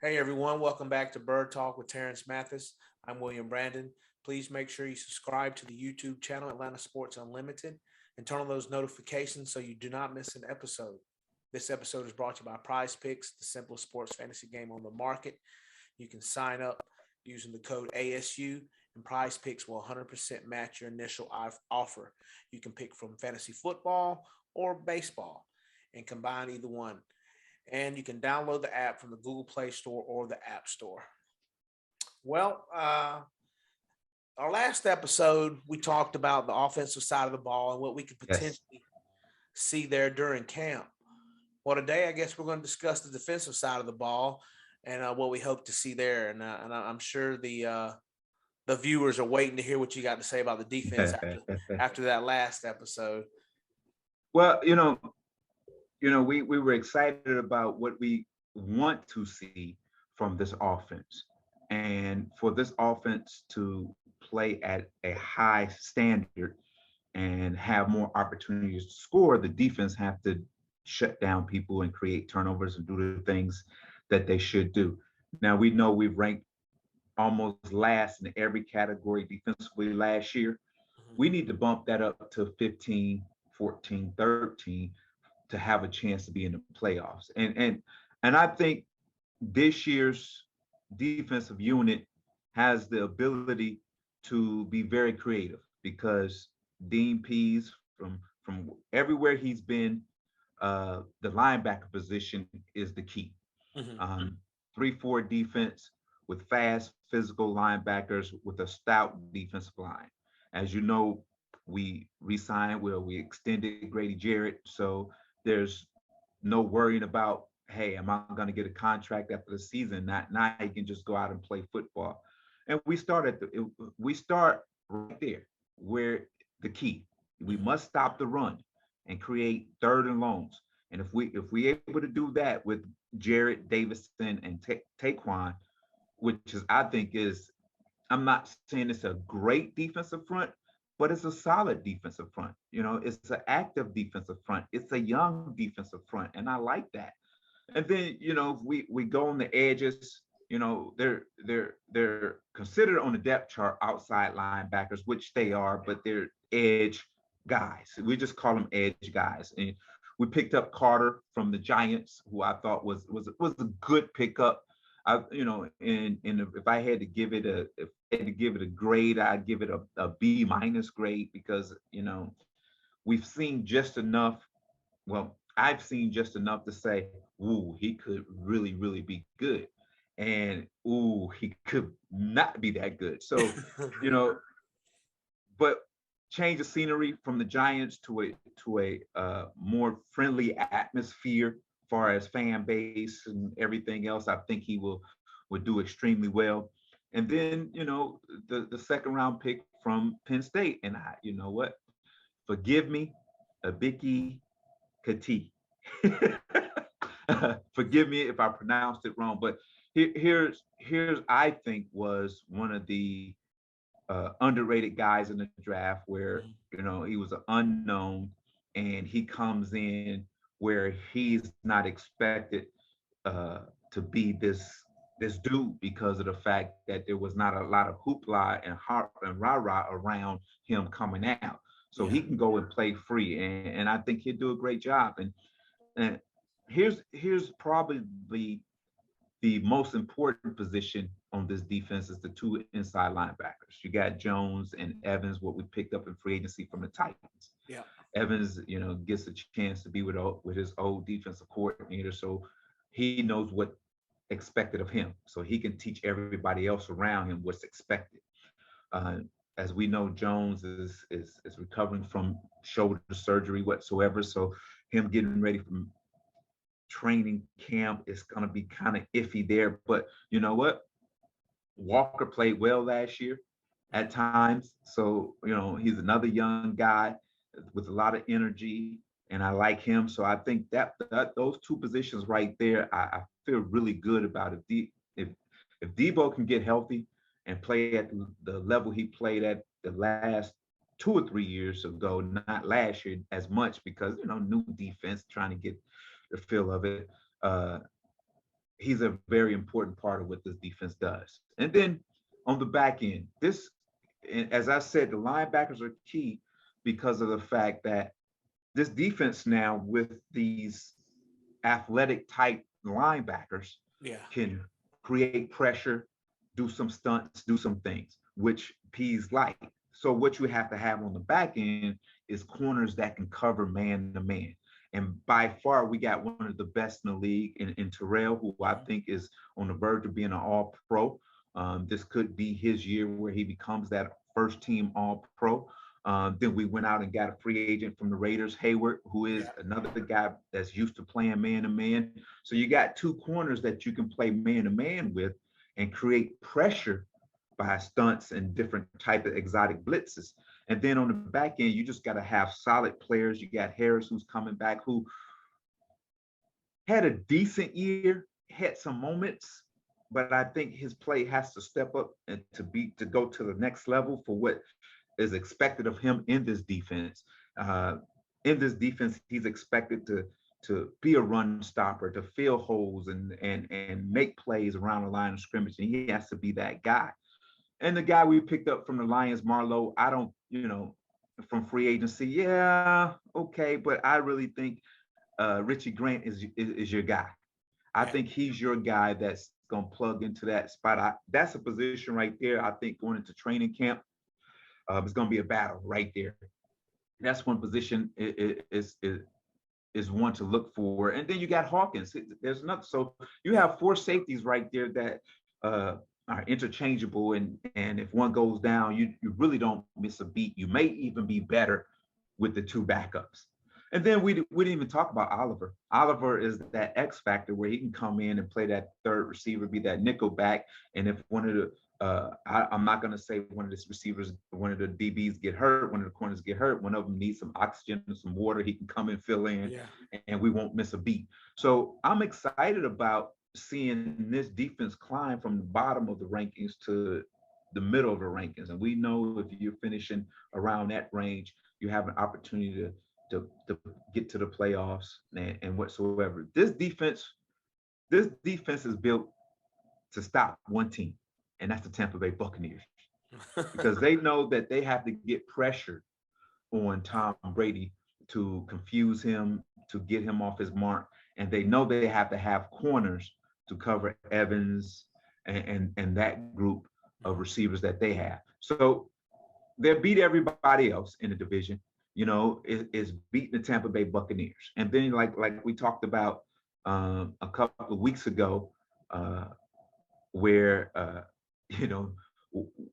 Hey everyone, welcome back to Bird Talk with Terrence Mathis. I'm William Brandon. Please make sure you subscribe to the YouTube channel Atlanta Sports Unlimited and turn on those notifications so you do not miss an episode. This episode is brought to you by Prize Picks, the simplest sports fantasy game on the market. You can sign up using the code ASU, and Prize Picks will 100% match your initial offer. You can pick from fantasy football or baseball and combine either one, and you can download the app from the Google Play Store or the App Store. Well, our last episode, we talked about the offensive side of the ball and what we could Yes. potentially see there during camp. Well, today, I guess we're going to discuss the defensive side of the ball and what we hope to see there. And I'm sure the viewers are waiting to hear what you got to say about the defense after that last episode. Well, we were excited about what we want to see from this offense. And for this offense to play at a high standard and have more opportunities to score, the defense have to shut down people and create turnovers and do the things that they should do. Now we know we've ranked almost last in every category defensively last year. Mhm. We need to bump that up to 15, 14, 13 to have a chance to be in the playoffs. And I think this year's defensive unit has the ability to be very creative because Dean Pease from everywhere he's been, the linebacker position is the key. Mhm. 3-4 defense with fast physical linebackers with a stout defensive line. As you know, we re-signed, well, we extended Grady Jarrett, so there's no worrying about, hey, am I going to get a contract after the season? Not now, he can just go out and play football. And we start right there where the key. We Mhm. must stop the run and create third and longs. And if we able to do that with Jarrett Davison and Taquan, which is I think is, I'm not saying it's a great defensive front, but it's a solid defensive front. It's an active defensive front. It's a young defensive front, and I like that. And then if we go on the edges, they're considered on the depth chart outside linebackers, which they are, but they're edge guys. We just call them edge guys. And we picked up Carter from the Giants, who I thought was a good pickup. And if I had to give it a grade, I'd give it a B minus grade because we've seen just enough. Well, I've seen just enough to say, ooh, he could really, really be good. And ooh, he could not be that good. So, you know, but change of scenery from the Giants to a more friendly atmosphere far as fan base and everything else. I think he will do extremely well. And then, the second round pick from Penn State. And you know what? Forgive me, Abiki Kati. Forgive me if I pronounced it wrong, but here's I think was one of the underrated guys in the draft where Mhm. he was an unknown and he comes in where he's not expected to be this dude because of the fact that there was not a lot of hoopla and harp and rah-rah around him coming out. So Yeah. he can go and play free, and I think he'll do a great job. And here's probably the most important position on this defense is the two inside linebackers. You got Jones and Evans, what we picked up in free agency from the Titans. Yeah. Evans, gets a chance to be with his old defensive coordinator, so he knows what expected of him, so he can teach everybody else around him what's expected. Uh, as we know, Jones is recovering from shoulder surgery whatsoever, so him getting ready for training camp is going to be kind of iffy there. But you know what? Walker played well last year at times. So, he's another young guy with a lot of energy, and I like him. So I think that those two positions right there, I feel really good about it. If Debo can get healthy and play at the level he played at the last 2 or 3 years ago, not last year as much because new defense trying to get the feel of it. Uh, he's a very important part of what this defense does. And then on the back end, as I said, the linebackers are key because of the fact that this defense now with these athletic type linebackers Yeah. can create pressure, do some stunts, do some things, which P's like. So what you have to have on the back end is corners that can cover man to man. And by far, we got one of the best in the league in Terrell, who I think is on the verge of being an all pro. This could be his year where he becomes that first team all pro. Then we went out and got a free agent from the Raiders, Hayward, who is Yeah. another guy that's used to playing man to man. So you got two corners that you can play man to man with and create pressure by stunts and different type of exotic blitzes. And then on the back end, you just got to have solid players. You got Harris, who's coming back, who had a decent year, had some moments, but I think his play has to step up and to go to the next level for what is expected of him in this defense. Uh, in this defense, he's expected to be a run stopper, to fill holes and make plays around the line of scrimmage, and he has to be that guy. And the guy we picked up from the Lions, Marlowe, I don't, from free agency, yeah, okay, but I really think Richie Grant is your guy. I Yeah. think he's your guy that's gonna plug into that spot. That's a position right there. I think going into training camp, it's gonna be a battle right there. That's one position is one to look for. And then you got Hawkins. There's another. So you have four safeties right there that are interchangeable. And if one goes down, you really don't miss a beat. You may even be better with the two backups. And then we didn't even talk about Oliver. Oliver is that X factor where he can come in and play that third receiver, be that nickel back. And if one of the I'm not going to say one of the receivers, one of the DBs get hurt, one of the corners get hurt, one of them needs some oxygen and some water, he can come and fill in, Yeah. and we won't miss a beat. So I'm excited about seeing this defense climb from the bottom of the rankings to the middle of the rankings. And we know if you're finishing around that range, you have an opportunity to get to the playoffs and whatsoever. This defense is built to stop one team, and that's the Tampa Bay Buccaneers, because they know that they have to get pressure on Tom Brady to confuse him, to get him off his mark, and they know they have to have corners to cover Evans and that group of receivers that they have. So they'll beat everybody else in the division. Is beating the Tampa Bay Buccaneers, and then like we talked about a couple of weeks ago, where you know,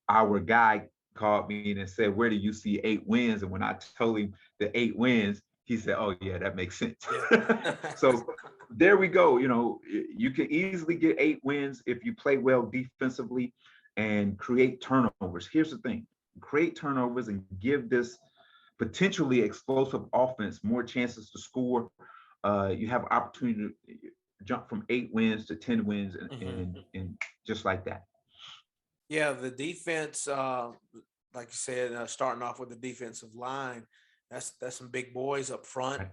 our guy called me and said, "Where do you see 8 wins?" And when I told him the 8 wins, he said, "Oh yeah, that makes sense." Yeah. So there we go. You can easily get 8 wins if you play well defensively and create turnovers. Here's the thing: create turnovers and give this potentially explosive offense more chances to score. You have opportunity to jump from 8 wins to 10 wins and just like that. Yeah, the defense, like you said, starting off with the defensive line, that's some big boys up front. Right.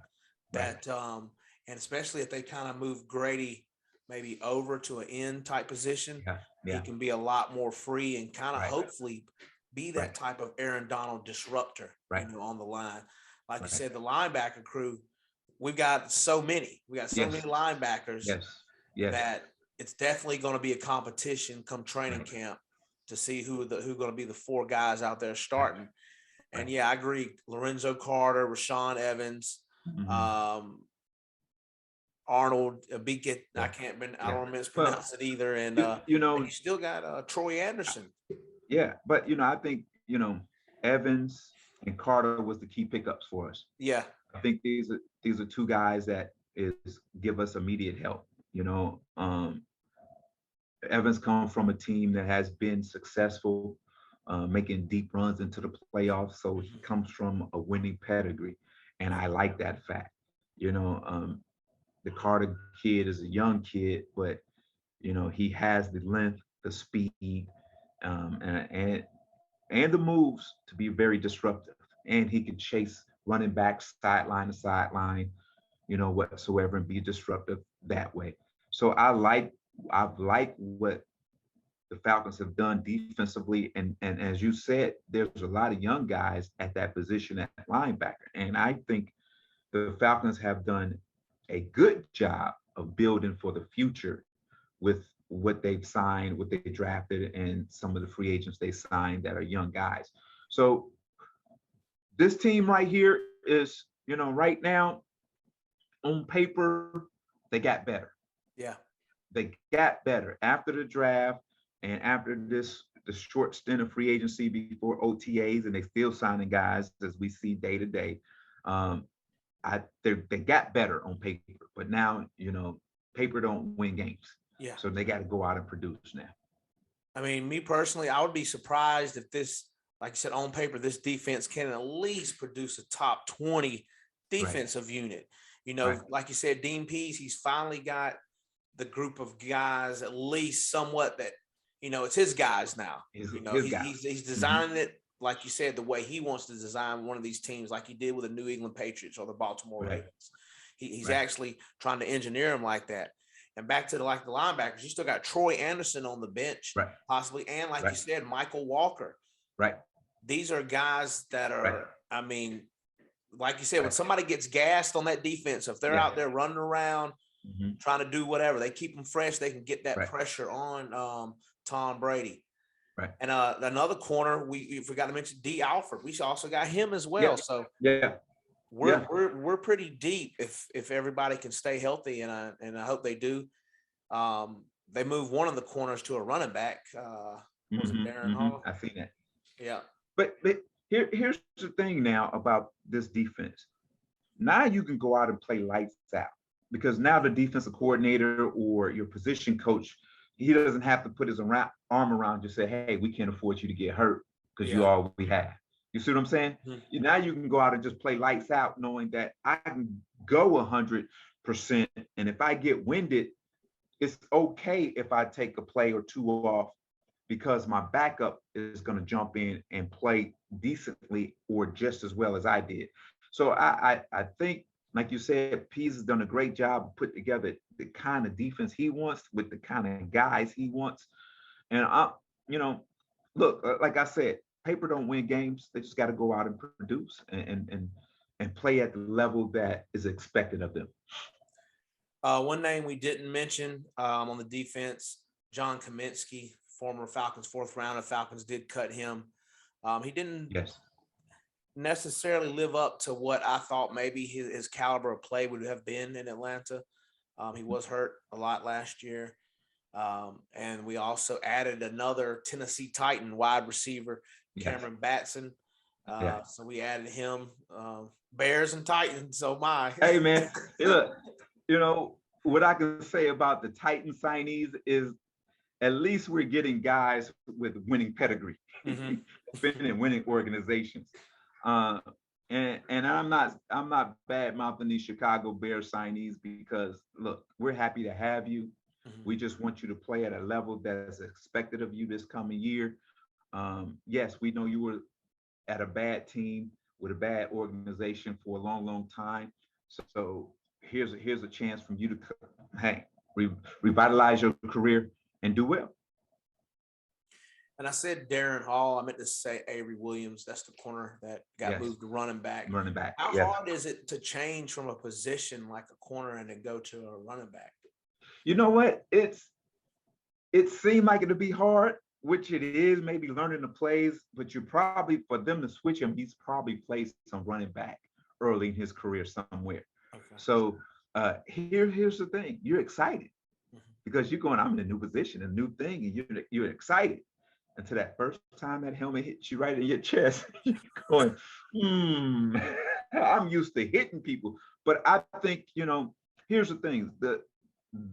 That and especially if they kind of move Grady maybe over to an end type position, Yeah. he Yeah. can be a lot more free and kind of Right. hopefully be that Right. type of Aaron Donald disruptor, Right. on the line. Like you Right. said, the linebacker crew, we've got so many. We got so Yes. many linebackers Yes. Yes. that it's definitely going to be a competition come training Right. camp to see who going to be the four guys out there starting. And Right. yeah, I agree. Lorenzo Carter, Rashawn Evans, Mhm. Arnold, Beakett. I Yeah. can't. I Yeah. don't Well, mispronounce it either. And you and know, you still got Troy Anderson. yeah, but I think Evans and Carter was the key pickups for us. Yeah, I think these are two guys that is give us immediate help. Evans comes from a team that has been successful, making deep runs into the playoffs. So he comes from a winning pedigree, and I like that fact. The Carter kid is a young kid, but he has the length, the speed, and the moves to be very disruptive. And he can chase running back sideline to sideline, whatsoever, and be disruptive that way. So I like I've liked what the Falcons have done defensively, and as you said, there's a lot of young guys at that position at linebacker, and I think the Falcons have done a good job of building for the future with what they've signed, what they drafted, and some of the free agents they signed that are young guys. So this team right here is, right now on paper, they got better. Yeah. They got better after the draft and after the short stint of free agency before OTAs, and they still signing guys as we see day to day. Um, they got better on paper, but now paper don't win games, Yeah. so they got to go out and produce now. I mean, me personally, I would be surprised if this, like you said, on paper, this defense can at least produce a top 20 defensive unit. Right. Like you said, Dean Pease, he's finally got the group of guys at least somewhat that, it's his guys now. His He's guys. designing it, like you said, the way he wants to design one of these teams, like he did with the New England Patriots or the Baltimore Right. Ravens. He's Right. actually trying to engineer them like that. And back to the linebackers, you still got Troy Anderson on the bench, Right. possibly, and like you Right. said, Michael Walker. Right. These are guys that are, Right. I mean, like you said, when somebody gets gassed on that defense, if they're Yeah. out there running around, Mhm. trying to do whatever, they keep them fresh, they can get that Right. pressure on Tom Brady. Right. And another corner, we forgot to mention D. Alford. We also got him as well. Yeah. So Yeah. we're pretty deep if everybody can stay healthy, and I hope they do. They move one of the corners to a running back. Was it Darren Hall? I seen that. Yeah. But here's the thing now about this defense. Now you can go out and play lights out because now the defensive coordinator or your position coach, he doesn't have to put his arm around you and say, hey, we can't afford you to get hurt because you all we have. You see what I'm saying? Mm-hmm. Now you can go out and just play lights out knowing that I can go 100%. And if I get winded, it's okay if I take a play or two off because my backup is going to jump in and play decently or just as well as I did. So I think, like you said, Pease has done a great job of putting together the kind of defense he wants with the kind of guys he wants. And look, like I said, paper don't win games. They just got to go out and produce and play at the level that is expected of them. One name we didn't mention on the defense, John Kaminsky, former Falcons fourth rounder. Falcons did cut him. He didn't necessarily live up to what I thought maybe his caliber of play would have been in Atlanta. He was hurt a lot last year. And we also added another Tennessee Titan wide receiver, Cameron Batson. So we added him. Bears and Titans. Oh my. Hey man, look, what I can say about the Titan signees is at least we're getting guys with winning pedigree, been in winning organizations. And I'm not bad mouthing these Chicago Bears signees because look, we're happy to have you. We just want you to play at a level that is expected of you this coming year. Yes, we know you were at a bad team with a bad organization for a long, long time. So here's a chance from you to revitalize your career and do well. And I said Darren Hall. I meant to say Avery Williams. That's the corner that got moved to running back. Running back. How hard is it to change from a position like a corner and then go to a running back? You know what? It seemed like it'd be hard, which it is, maybe learning the plays, but you're probably, for them to switch him, he's probably played some running back early in his career somewhere. Okay. So here's the thing. You're excited because you're going, I'm in a new position, a new thing, and you're excited. Until that first time that helmet hits you right in your chest, you're going, I'm used to hitting people. But I think, here's the thing,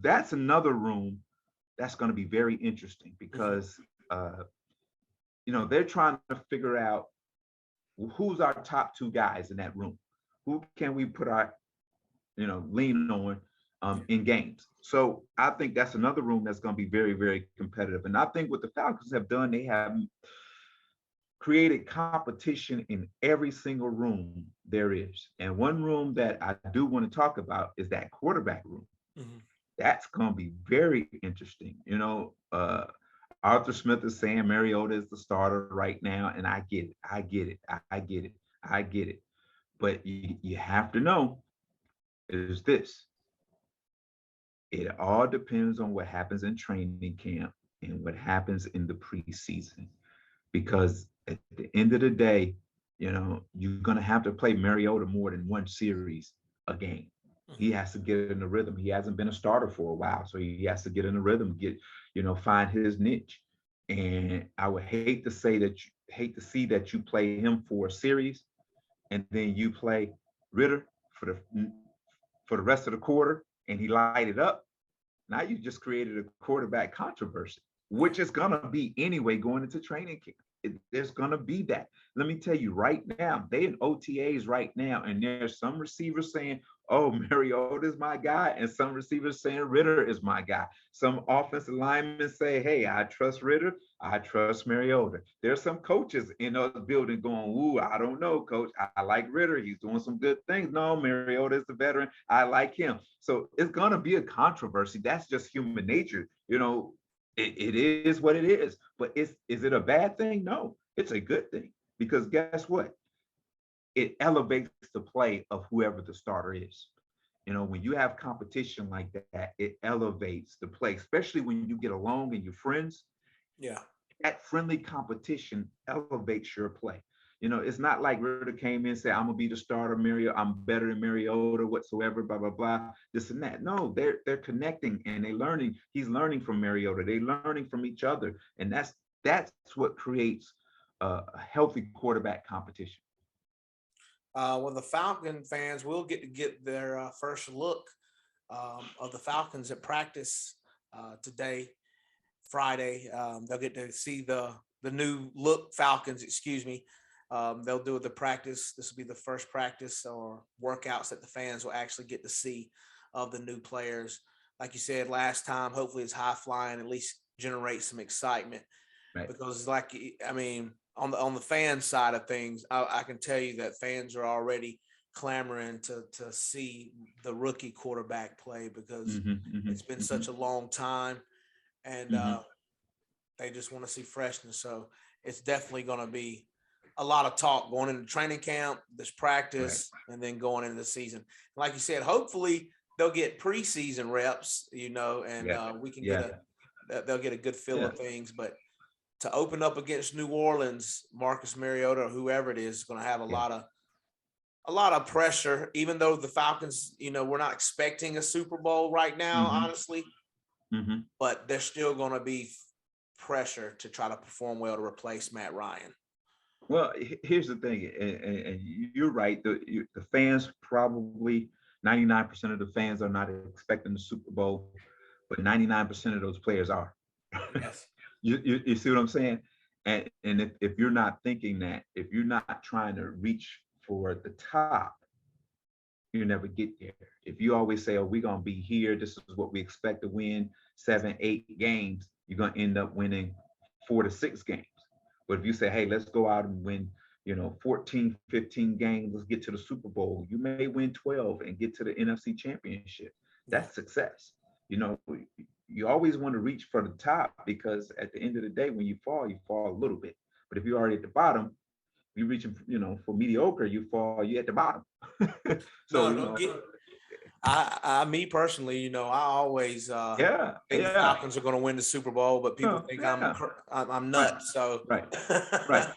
that's another room that's going to be very interesting because, they're trying to figure out who's our top two guys in that room. Who can we put our, lean on in games? So I think that's another room that's going to be very, very competitive. And I think what the Falcons have done, they have created competition in every single room there is. And one room that I do want to talk about is that quarterback room. That's going to be very interesting. Arthur Smith is saying Mariota is the starter right now, and I get it. I get it. I get it. I get it. But you have to know is this. It all depends on what happens in training camp and what happens in the preseason. Because at the end of the day, you're going to have to play Mariota more than one series a game. He Mhm. has to get in the rhythm. He hasn't been a starter for a while, so he has to get in the rhythm, find his niche. And I would hate to see that you play him for a series and then you play Ritter for the rest of the quarter and he light it up. Now you just created a quarterback controversy, Yeah. which is gonna be anyway going into training camp. There's gonna be that. Let me tell you right now, they in OTAs right now, and there's some receivers saying, "Oh, Mariota is my guy," and some receivers saying Ritter is my guy. Some offensive linemen say, "Hey, I trust Ritter. I trust Mariota." There's some coaches in the building going, "Ooh, I don't know, coach. I like Ritter. He's doing some good things." No, Mariota is the veteran. I like him. So it's gonna be a controversy. That's just human nature. It is what it is. But is it a bad thing? No, it's a good thing because guess what? It elevates the play of whoever the starter is. When you have competition like that, it elevates the play, especially when you get along and you're friends. Yeah. That friendly competition elevates your play. It's not like Ritter came in and said, "I'm gonna be the starter, Mario. I'm better than Mariota whatsoever." Blah blah blah. This and that. No, they're connecting and they learning. He's learning from Mariota. They learning from each other, and that's what creates a healthy quarterback competition. Well, the Falcon fans will get to get their first look of the Falcons at practice today, Friday. They'll get to see the new look Falcons. Excuse me. They'll do the practice. This will be the first practice or workouts that the fans will actually get to see of the new players. Like you said last time, hopefully it's high flying, at least generate some excitement Right. because, like, I mean, on the fan side of things, I can tell you that fans are already clamoring to see the rookie quarterback play because Mm-hmm, mm-hmm, it's been mm-hmm, such a long time, and mm-hmm. they just want to see freshness. So it's definitely going to be a lot of talk going into training camp, this Right. practice, and then going into the season. Like you said, hopefully they'll get preseason reps, and Yeah. we can get Yeah. they'll get a good feel Yeah. of things. But to open up against New Orleans, Marcus Mariota or whoever it is going to have Yeah. a lot of pressure. Even though the Falcons, we're not expecting a Super Bowl right now, Mm-hmm. honestly, Mm-hmm. but there's still going to be pressure to try to perform well to replace Matt Ryan. Well, here's the thing, and you're right. The fans probably 99% of the fans are not expecting the Super Bowl, but 99% of those players are. Yes. You see what I'm saying? And if you're not thinking that, if you're not trying to reach for the top, you never get there. If you always say, "Oh, we're gonna be here. This is what we expect to win 7, 8 games," you're gonna end up winning 4 to 6 games. But if you say, "Hey, let's go out and win, 14, 15 games, let's get to the Super Bowl," you may win 12 and get to the NFC Championship. Yeah. That's success. You know, you always want to reach for the top because at the end of the day, when you fall a little bit. But if you're already at the bottom, you're reaching, for mediocre, you at the bottom. So, No, don't get. Me personally, I always yeah, think the yeah, Falcons are going to win the Super Bowl, but people think yeah, I'm right, nuts. So, right, right.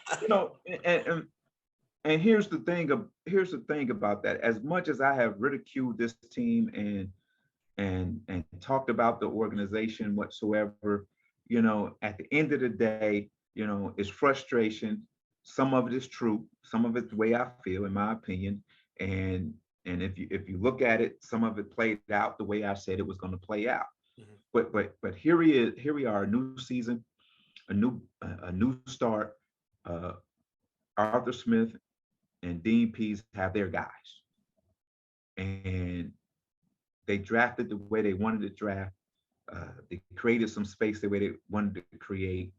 And here's the thing about that. As much as I have ridiculed this team and talked about the organization whatsoever, at the end of the day, it's frustration. Some of it is true. Some of it's the way I feel, in my opinion. And and if you look at it, some of it played out the way I said it was going to play out. mhm. But here we are, a new season, a new start. Uh, Arthur Smith and Dean Pease have their guys, and they drafted the way they wanted to draft. They created some space the way they wanted to create,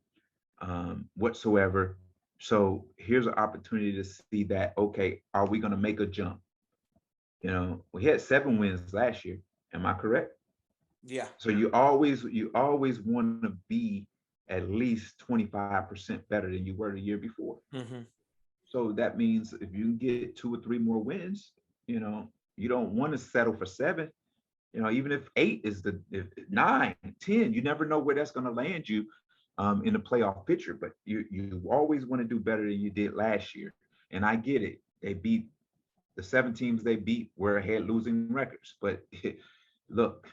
whatsoever. So here's an opportunity to see that, okay, are we going to make a jump? We had 7 wins last year. Am I correct? Yeah. So you always want to be at least 25% better than you were the year before. Hmm. So that means if you can get 2 or 3 more wins, you don't want to settle for seven. Even if eight is if nine, 10, you never know where that's going to land you in the playoff picture. But you always want to do better than you did last year. And I get it. They beat the 7 teams they beat were had losing records. But look,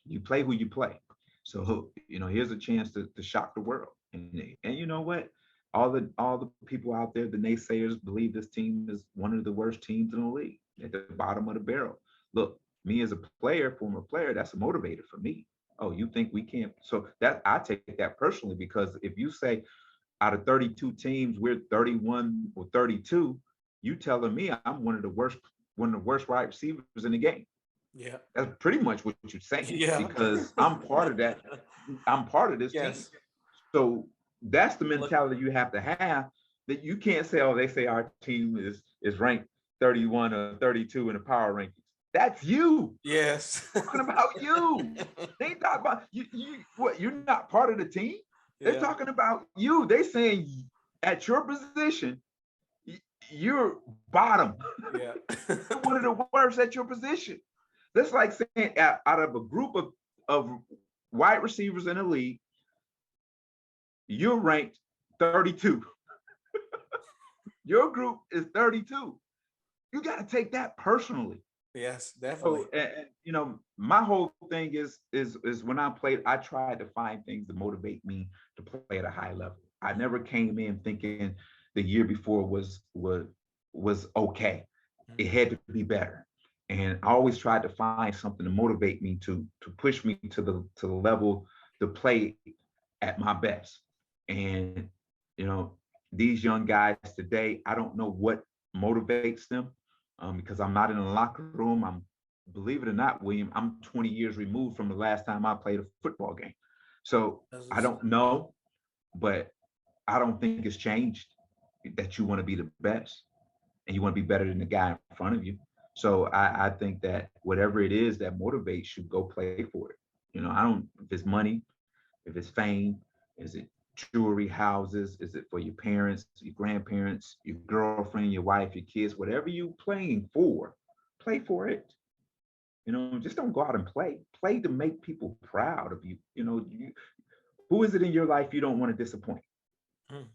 you play who you play. So here's a chance to shock the world. And you know what? All the people out there, the naysayers, believe this team is one of the worst teams in the league, at the bottom of the barrel. Look, me as a player, former player, that's a motivator for me. Oh, you think we can't? So that I take that personally, because if you say out of 32 teams, we're 31 or 32, you telling me I'm one of the worst wide receivers in the game. Yeah. That's pretty much what you're saying, Yeah. because I'm part of that. I'm part of this team. Yes. So that's the Look. mentality you have to have. That you can't say, oh, they say our team is ranked 31 or 32 in the power rankings. That's you. Yes. Talking about you. They ain't talking about you. What? You're not part of the team. They're Yeah. talking about you. They saying at your position, you're bottom. Yeah. You're one of the worst at your position. That's like saying out of a group of wide receivers in the league, you're ranked 32. Your group is 32. You got to take that personally. Yes, definitely. So, my whole thing is when I played, I tried to find things to motivate me to play at a high level. I never came in thinking the year before was okay. It Mhm. had to be better, and I always tried to find something to motivate me to push me to the level to play at my best. And you know, these young guys today, I don't know what motivates them, because I'm not in the locker room. Believe it or not, William, I'm 20 years removed from the last time I played a football game. So That's I what's don't up. know, but I don't think it's changed that you want to be the best and you want to be better than the guy in front of you. So I think that whatever it is that motivates you, go play for it. I don't, if it's money, if it's fame, is it jewelry, houses, is it for your parents, your grandparents, your girlfriend, your wife, your kids, whatever you playing for, play for it. Just don't go out and play. Play to make people proud of you. Who is it in your life you don't want to disappoint? Mm.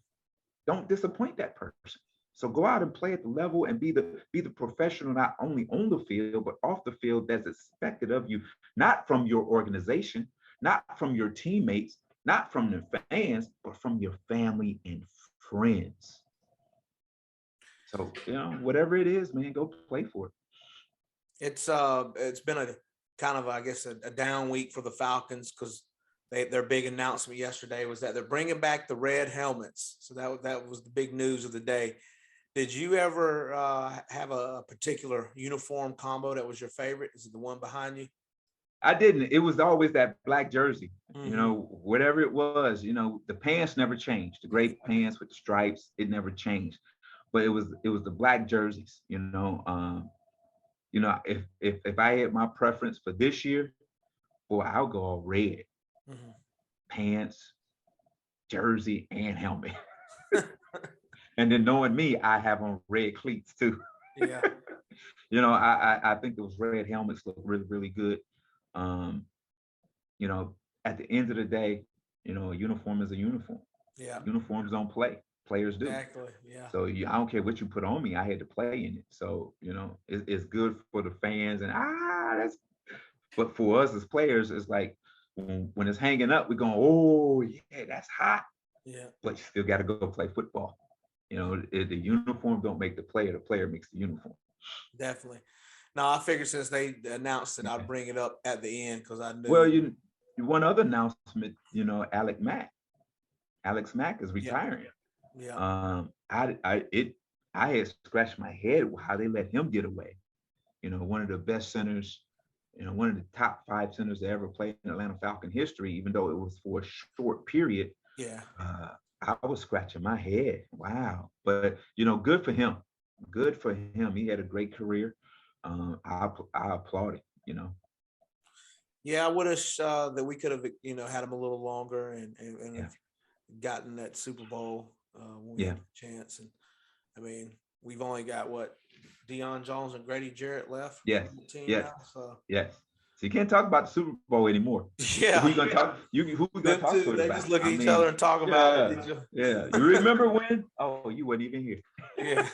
Don't disappoint that person. So go out and play at the level and be the professional, not only on the field but off the field, that's expected of you, not from your organization, not from your teammates, not from the fans, but from your family and friends. So whatever it is, man, go play for it. It's been a kind of, I guess, a down week for the Falcons because their big announcement yesterday was that they're bringing back the red helmets. So that was the big news of the day. Did you ever have a particular uniform combo that was your favorite? Is it the one behind you? I didn't. It was always that black jersey. Mm-hmm. Whatever it was. The pants never changed. The gray pants with the stripes, it never changed. But it was the black jerseys. If I had my preference for this year, boy, I'll go all red Mm-hmm. pants, jersey, and helmet. And then knowing me, I have on red cleats too. Yeah, I think those red helmets look really, really good. Um, you know, at the end of the day, a uniform is a uniform. yeah, Uniforms don't play. Players do. exactly. Yeah, So I don't care what you put on me. I had to play in it. So it's good for the fans, and that's. But for us as players, it's like when it's hanging up, we're going, oh yeah, that's hot. yeah, But you still got to go play football. The uniform don't make the player makes the uniform. definitely. No, I figured since they announced it, I'd Okay. bring it up at the end because I Well, knew. one other announcement, Alex Mack is Yeah, retiring. yeah, I had scratched my head how they let him get away. One of the best centers, one of the top 5 centers to ever play in Atlanta Falcon history, even though it was for a short period. yeah. Uh, I was scratching my head. Wow. But, good for him. Good for him. He had a great career. I applaud it. Yeah, I wish that we could have, had him a little longer and Yeah, have gotten that Super Bowl when we yeah, had the chance. And I mean, we've only got what Deion Jones and Grady Jarrett left yes, on the team yes, now. So yes. So you can't talk about the Super Bowl anymore. Who yeah, you gonna talk? Who we gonna them talk two, to it they just about? look at I each mean, other and talk about it. yeah, yeah. You remember when? Oh, you weren't even here. Yeah.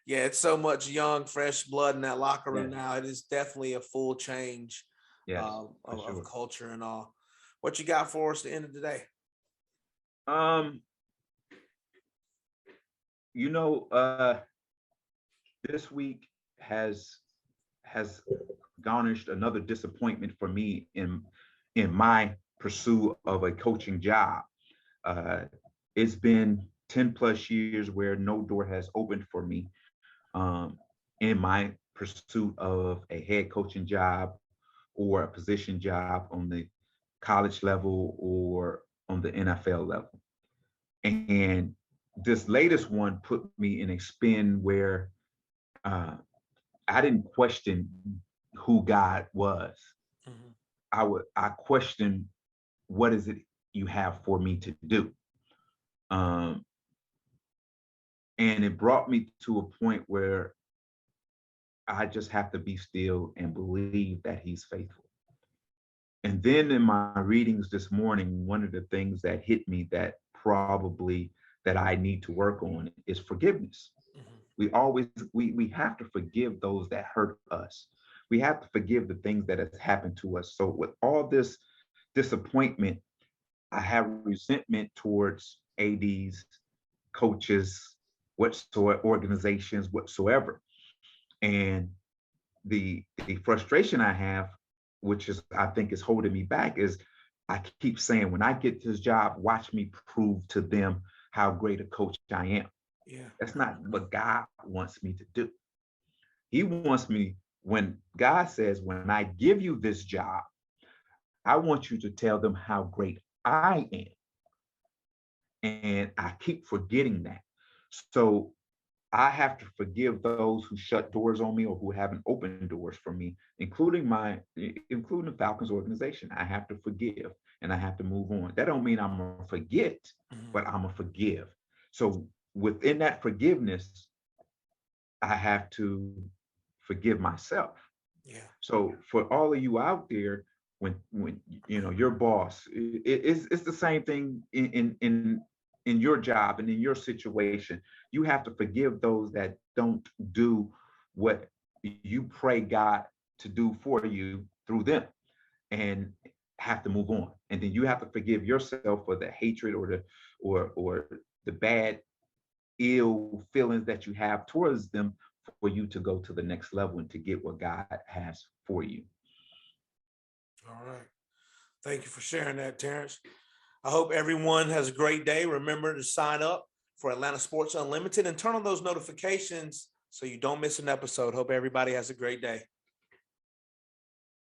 Yeah, it's so much young, fresh blood in that locker room Yes, now. It is definitely a full change yes, for of sure. culture and all. What you got for us at the end of the day? Um, you know, this week has has garnished another disappointment for me in my pursuit of a coaching job. Uh, it's been 10 plus years where no door has opened for me um, in my pursuit of a head coaching job or a position job on the college level or on the NFL level. And this latest one put me in a spin where uh, I didn't question who God was. Mhm. I questioned what is it you have for me to do. Um, and it brought me to a point where I just have to be still and believe that He's faithful. And then in my readings this morning, one of the things that hit me that probably that I need to work on is forgiveness. Mhm. We have to forgive those that hurt us. We have to forgive the things that has happened to us. So with all this disappointment, I have resentment towards ads, coaches, whatsoever, organizations whatsoever. And the frustration I have, which is I think is holding me back, is I keep saying when I get this job, watch me prove to them how great a coach I am. Yeah. That's not what God wants me to do. He wants me, when God says, when I give you this job, I want you to tell them how great I am. And I keep forgetting that. So I have to forgive those who shut doors on me or who haven't opened doors for me, including the Falcons organization. I have to forgive and I have to move on. That don't mean I'm gonna forget, Mhm. but I'm gonna forgive. So within that forgiveness, I have to forgive myself. Yeah. So for all of you out there, when you know your boss, it's the same thing in your job and in your situation. You have to forgive those that don't do what you pray God to do for you through them, and have to move on. And then you have to forgive yourself for the hatred or the bad ill feelings that you have towards them for you to go to the next level and to get what God has for you. All right. Thank you for sharing that, Terrence. I hope everyone has a great day. Remember to sign up for Atlanta Sports Unlimited and turn on those notifications so you don't miss an episode. Hope everybody has a great day.